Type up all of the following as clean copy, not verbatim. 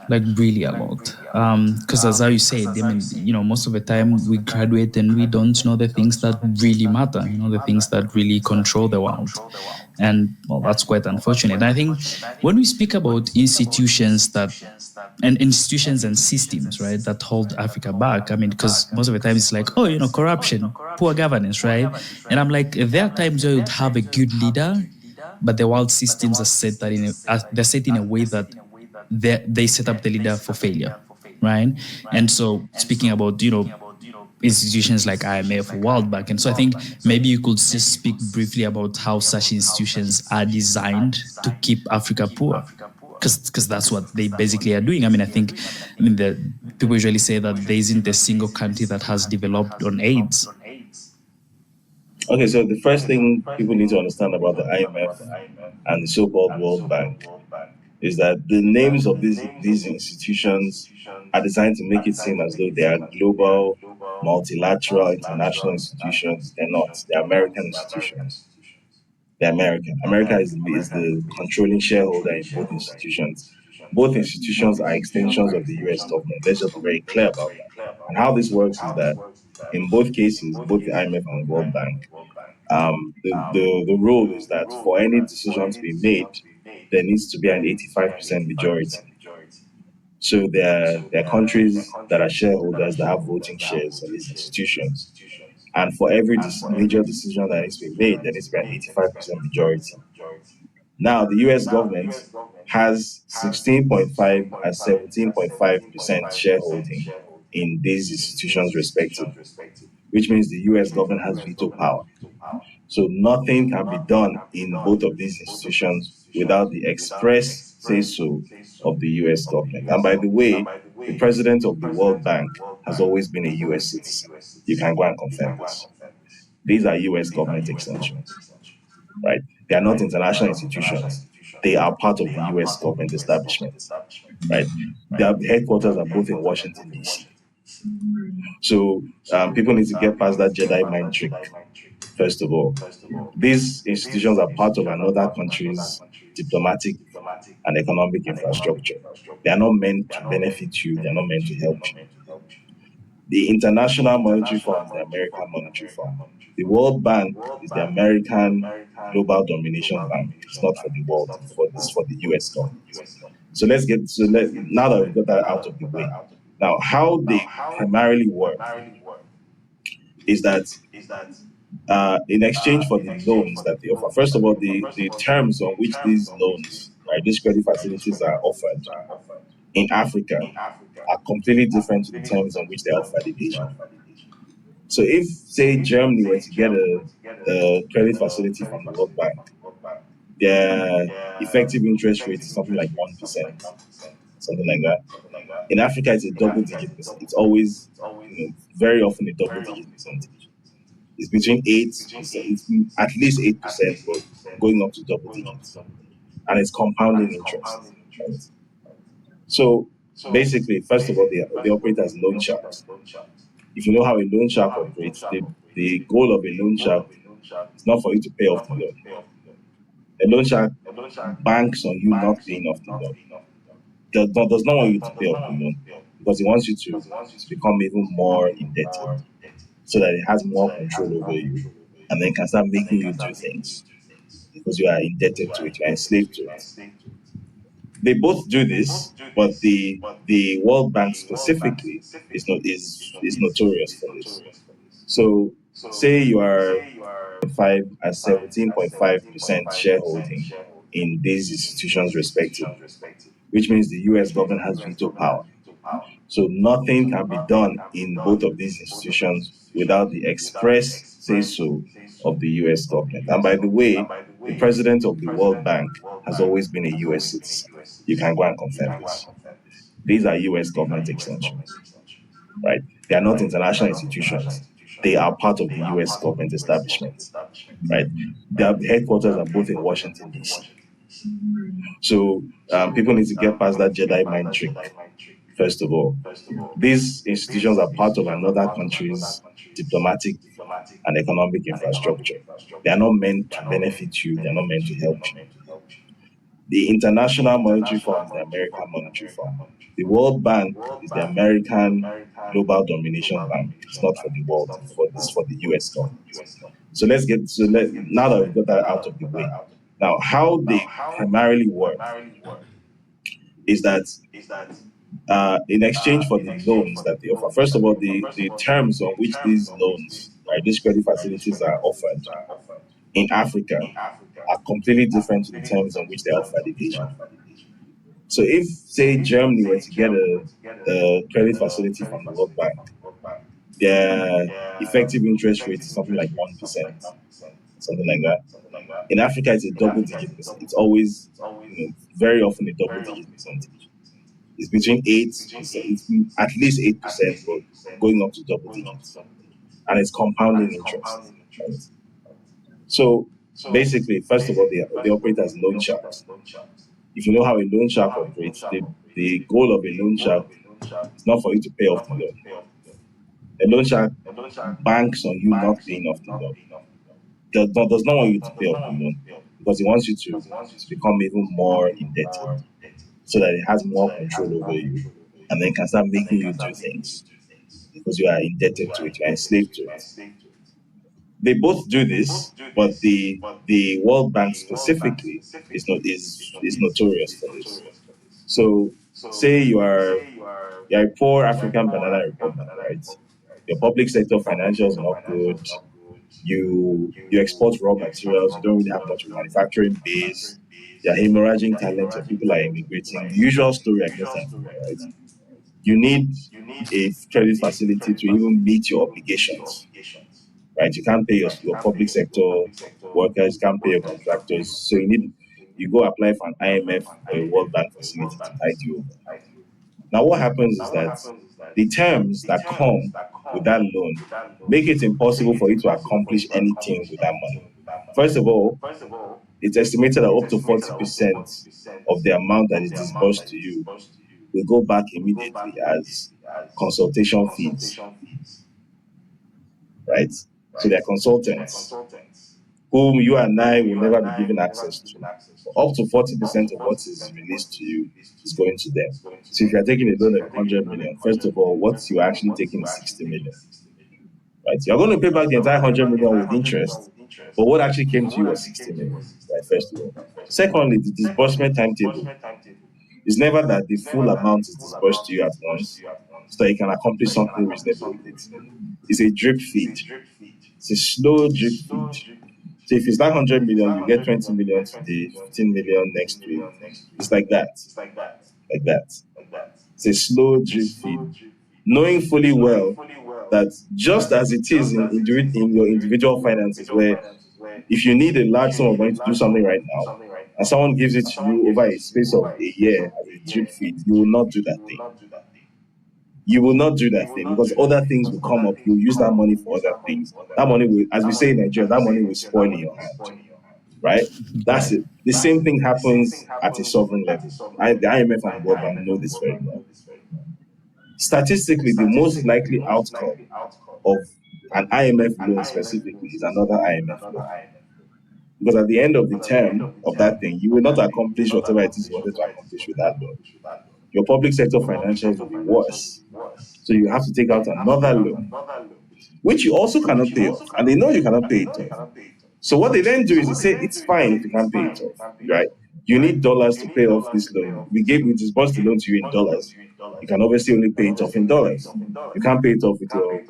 like really a lot. Because as how you said, I mean, most of the time we graduate and we don't know the things that really matter, the things that really control the world. And well, that's quite unfortunate. I think when we speak about institutions and systems, right, that hold Africa back, I mean, because most of the time it's like, oh, corruption, poor governance, right? And I'm like, there are times where you'd have a good leader, but the world systems are set they're set in a way that they set up the leader for failure, right? And so speaking about institutions like IMF or World Bank, and so I think maybe you could just speak briefly about how such institutions are designed to keep Africa poor, because that's what they basically are doing. I mean the people usually say that there isn't a single country that has developed on AIDS. Okay, so the first thing people need to understand about the IMF and the so-called World Bank is that the names of these institutions are designed to make it seem as though they are global, multilateral, international institutions. They're not. They're American institutions. They're American. America is the controlling shareholder in both institutions. Both institutions are extensions of the US government. Let's just be very clear about that. And how this works is that in both cases, both the IMF and the World Bank, the rule is that for any decision to be made, there needs to be an 85% majority. So there are countries that are shareholders that have voting shares in these institutions. And for every major decision that needs to be made, there needs to be an 85% majority. Now, the US government has 16.5 and 17.5% shareholding in these institutions, respectively, which means the US government has veto power. So nothing can be done in both of these institutions without the express say so of the US government. And by the way, the president of the World Bank has always been a US citizen. You can go and confirm this. These are US government extensions, right? They are not international institutions. They are part of the US government establishment, right? Their headquarters are both in Washington, D.C. So people need to get past that Jedi mind trick. First of all, these institutions are part of another country's diplomatic and economic infrastructure. They are not meant to benefit you, they are not meant to help you. The International Monetary Fund is the American Monetary Fund. The World Bank is the American Global Domination Bank. It's not for the world, it's for the US government. So now that we've got that out of the way. Now, how they primarily work is that in exchange for the loans that they offer. First of all, the terms on which these loans, right, these credit facilities are offered in Africa are completely different to the terms on which they're offered in Asia. So if, say, Germany were to get a credit facility from the World Bank, their effective interest rate is something like 1%, something like that. In Africa, it's a double digit percent. It's always, very often a double digit percentage. It's between 8%, it's at least 8%, but going up to double digits. And it's compounding interest. Right? So basically, first of all, they operate as loan sharks. If you know how a loan shark operates, the goal of a loan shark is not for you to pay off the loan. A loan shark banks on you not paying off the loan. Does not want you to pay off the loan because it wants you to become even more indebted so that it has more control over you and then can start making you do things because you are indebted to it, you are enslaved to it. They both do this, but the World Bank specifically is notorious for this. So say you are 5 and 17.5% shareholding in these institutions respectively, which means the US government has veto power. So nothing can be done in both of these institutions without the express say so of the US government. And by the way, the president of the World Bank has always been a US citizen. You can go and confirm this. These are US government extensions, right? They are not international institutions. They are part of the US government establishment, right? Their headquarters are both in Washington, D.C. So people need to get past that Jedi mind trick. First of all, these institutions are part of another country's diplomatic and economic infrastructure. They are not meant to benefit you, they are not meant to help you. The International Monetary Fund is the American Monetary Fund. The World Bank is the American Global Domination Bank. It's not for the world, it's for the US government. So now that we've got that out of the way. Now, how they primarily work is that in exchange for the loans that they offer, first of all, the terms on which these loans, right, these credit facilities are offered in Africa are completely different to the terms on which they're offered in Asia. So if, say, Germany were to get a credit facility from the World Bank, their effective interest rate is something like 1%, something like that. In Africa, it's a double digit percent. It's always, very often a double digit percentage. It's between 8%, it's at least 8%, but going up to double digits. And it's compounding interest. Right? So basically, first of all, they operate as loan sharks. If you know how a loan shark operates, the goal of a loan shark is not for you to pay off the loan. A loan shark banks on you not paying off the loan. Does not want you to pay off the loan because it wants you to become even more indebted so that it has more control over you and then can start making you do things because you are indebted to it, you are enslaved to it. They both do this, but the World Bank specifically is notorious for this. So, say you're a poor African banana republic, right? Your public sector financials are not good. You export raw materials. You don't really have much of a manufacturing base. You're hemorrhaging talent. Your people are immigrating. The usual story against Africa, right? You need a credit facility to even meet your obligations, right? You can't pay your public sector workers, you can't pay your contractors. So you go apply for an IMF or a World Bank facility to tide you over. Now, what happens is that the terms that come with that loan make it impossible for you to accomplish anything with that money. First of all, it's estimated that up to 40% of the amount that is disbursed to you will go back immediately as consultation fees, right? So they're consultants whom you and I will never be given access to. Up to 40% of what is released to you is going to them. So if you're taking a loan of 100 million, first of all, what you're actually taking is 60 million, right? You're going to pay back the entire 100 million with interest, but what actually came to you was 60 million, right? First of all. Secondly, the disbursement timetable is never that the full amount is disbursed to you at once so that you can accomplish something reasonable with it. It's a drip feed. It's a slow drip feed. So if it's that 100 million, you get 20 million today, 15 million next week. It's like that. Like that. It's a slow drip feed. Knowing fully well that just as it is in your individual finances, where if you need a large sum of money to do something right now, and someone gives it to you over a space of a year as a drip feed, you will not do that thing. You will not do that thing because other things will come up. You'll use that money for other things. That money will, as we say in Nigeria, that money will spoil in your hand, right? That's Right. it. The same thing happens at a sovereign level. The IMF and the World Bank know this very well. Statistically, the most likely outcome of an IMF loan specifically is another IMF loan. Because at the end of the term of that thing, you will not accomplish whatever it is you wanted to accomplish with that loan. Your public sector financials will be worse. So you have to take out another loan, which you also cannot pay off. And they know you cannot pay it off. So what they then do is they say it's fine if you can't pay it off, right? You need dollars to pay off this loan. We disbursed the loan to you in dollars. You can obviously only pay it off in dollars. You can't pay it off with your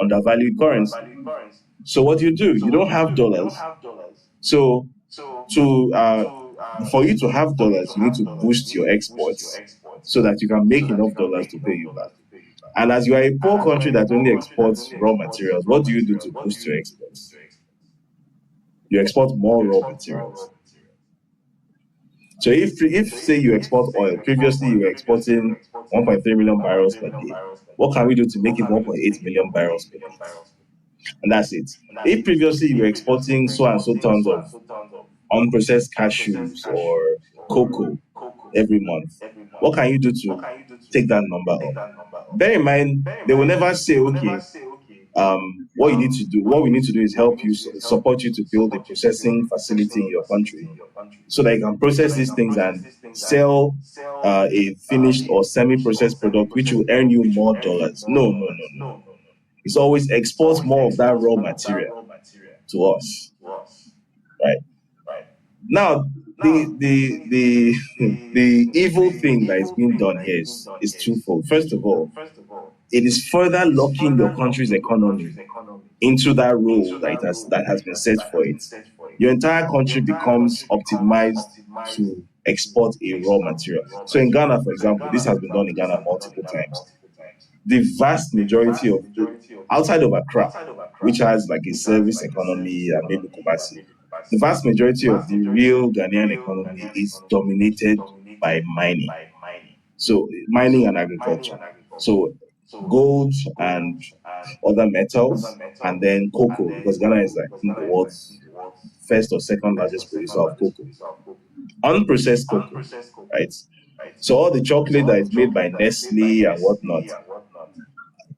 undervalued currency. So what do? You don't have dollars. So to for you to have dollars, you need to boost your exports so that you can make enough dollars to pay you back. And as you are a poor country that only exports raw materials, what do you do to boost your exports? You export more raw materials. So if say you export oil, previously you were exporting 1.3 million barrels per day. What can we do to make it 1.8 million barrels per day? And that's it. If previously you were exporting so and so tons of unprocessed cashews or cocoa every month, what can you do to take that number up? Bear in mind, they will never say, okay, what we need to do is help you, support you to build a processing facility in your country so that you can process these things and sell a finished or semi-processed product, which will earn you more dollars. No, no, no, no. It's always export more of that raw material to us, right? Now, the the evil thing that is being done here is twofold. First of all, it is further locking your country's economy into that role that has been set for it. Your entire country becomes optimized to export a raw material. So in Ghana, for example, this has been done in Ghana multiple times. The vast majority of outside of Accra, which has like a service economy and maybe Kumasi, the vast majority of the real Ghanaian economy is dominated by mining. So mining and agriculture. So gold and other metals, and then cocoa, because Ghana is like I think the world's first or second largest producer of cocoa. Unprocessed cocoa, right? So all the chocolate that is made by Nestle and whatnot,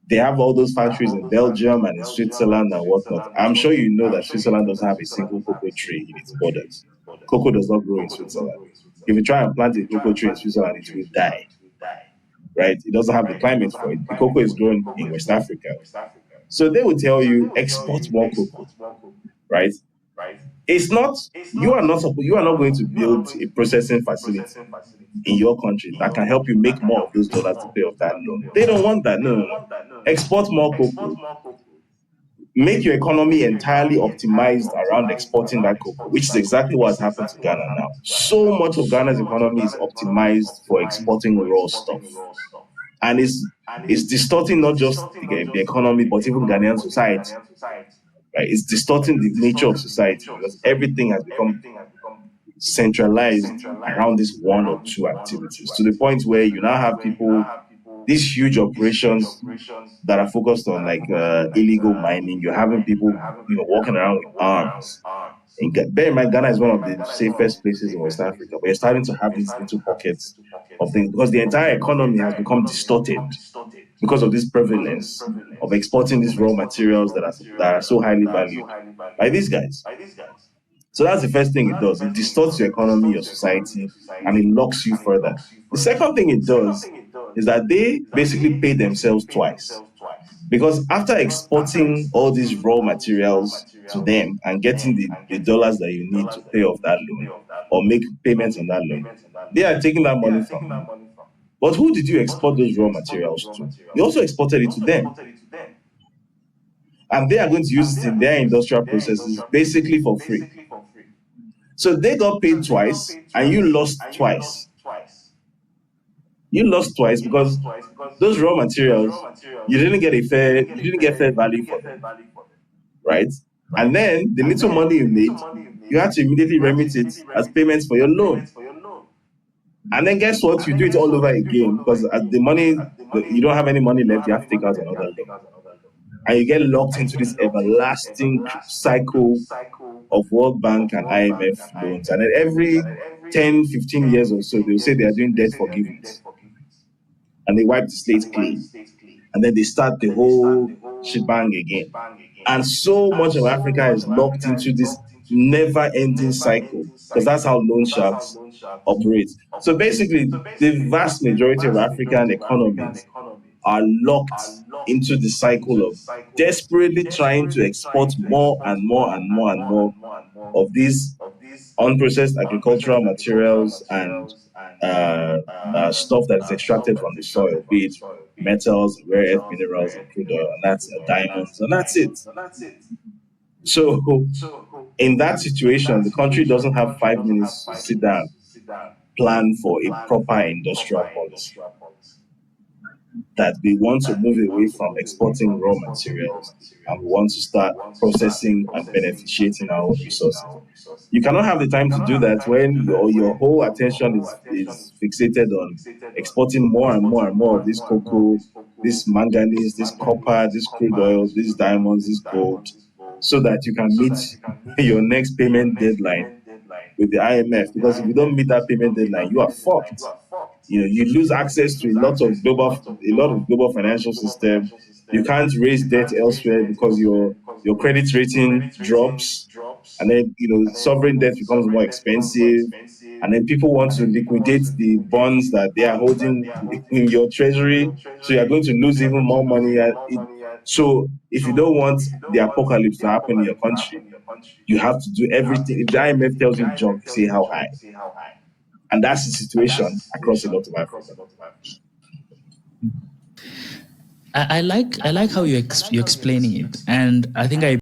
they have all those factories in Belgium and in Switzerland and whatnot. I'm sure you know that Switzerland doesn't have a single cocoa tree in its borders. Cocoa does not grow in Switzerland. If you try and plant a cocoa tree in Switzerland, it will die, right? It doesn't have the climate for it. The cocoa is grown in West Africa. So they will tell you export more cocoa, right? It's not you are not going to build a processing facility in your country that can help you make more of those dollars to pay off that loan. They don't want that. No, no, no. Export more cocoa. Make your economy entirely optimized around exporting that cocoa, which is exactly what's happened to Ghana now. So much of Ghana's economy is optimized for exporting raw stuff. And it's distorting not just the economy, but even Ghanaian society. Right? It's distorting the nature of society because everything has become centralized around this one or two activities to the point where you now have people, these huge operations that are focused on like illegal mining. You're having people, walking around with arms. And bear in mind, Ghana is one of the safest places in West Africa, but you're starting to have these little pockets of things because the entire economy has become distorted because of this prevalence of exporting these raw materials that are so highly valued by these guys. So that's the first thing it does. It distorts your economy, your society, and it locks you further. The second thing it does is that they basically pay themselves twice. Because after exporting all these raw materials to them and getting the dollars that you need to pay off that loan or make payments on that loan, they are taking that money from you. But who did you export those raw materials to? You also exported it to them. And they are going to use it in their industrial processes basically for free. So they got paid twice and you lost twice. You lost twice because those raw materials, you didn't get fair value for them, right? And then the little money you made, you had to immediately remit it as payments for your loan. And then guess what? You do it all over again because as you don't have any money left, you have to take out another loan. And you get locked into this everlasting cycle of World Bank and IMF loans. And then every 10, 15 years or so, they'll say they are doing debt forgiveness. And they wipe the slate clean. And then they start the whole shebang again. And so much of Africa is locked into this never ending cycle because that's how loan sharks operate. So basically, the vast majority of African economies are locked into the cycle of desperately trying to export more and more and more and more of these unprocessed agricultural materials and stuff that is extracted from the soil, be it metals, rare earth minerals, and crude oil, and that's diamonds, and that's it. So, in that situation, the country doesn't have 5 minutes to sit down, plan for a proper industrial policy. That we want to move away from exporting raw materials and we want to start processing and beneficiating our own resources. You cannot have the time to do that when your whole attention is fixated on exporting more and more and more of this cocoa, this manganese, this copper, this crude oil, these diamonds, this gold, so that you can meet your next payment deadline with the IMF. Because if you don't meet that payment deadline, you are fucked. You lose access to a lot of global financial system. You can't raise debt elsewhere because your credit rating drops, and then sovereign debt becomes more expensive, and then people want to liquidate the bonds that they are holding in your treasury, so you're going to lose even more money. So if you don't want the apocalypse to happen in your country, you have to do everything. If the IMF tells you to jump, you say how high. And that's the situation across a lot of Africa. I like how you're explaining it, and I think I